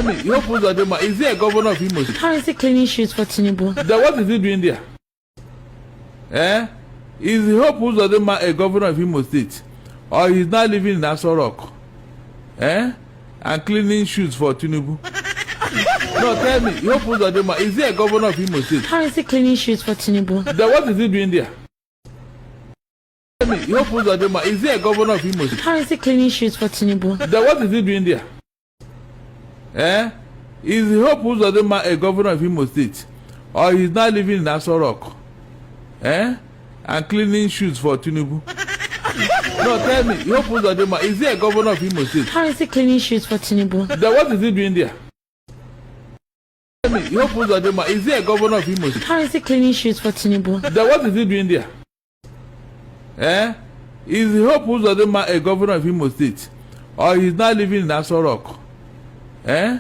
me, Hope Uzodinma, is he a governor of Imo State? How is he cleaning shoes for Tinubu? Then what is he doing there? Is Hope Uzodinma a governor of Imo State? Or he's now living in Aso Rock? And cleaning shoes for Tinubu? No, tell me, Hope Uzodinma, is he a governor of Imo State? How is he cleaning shoes for Tinubu? Then what is he doing there? Tell me, Hope Uzodinma, is he a governor of Imo State? How is he cleaning shoes for Tinubu? Then what is he doing there? Is Hope Uzodinma a governor of Imo State? Or he's now living in Aso Rock? And cleaning shoes for Tinubu? No, tell me, Hope Uzodinma, is he a governor of Imo State? How is he cleaning shoes for Tinubu? Then what is he doing there? Tell me, Hope Uzodinma, is he a governor of Imo State? How is he cleaning shoes for Tinubu? Then what is he doing there? Is Hope Uzodinma a governor of Imo State? Or he's now living in Aso Rock?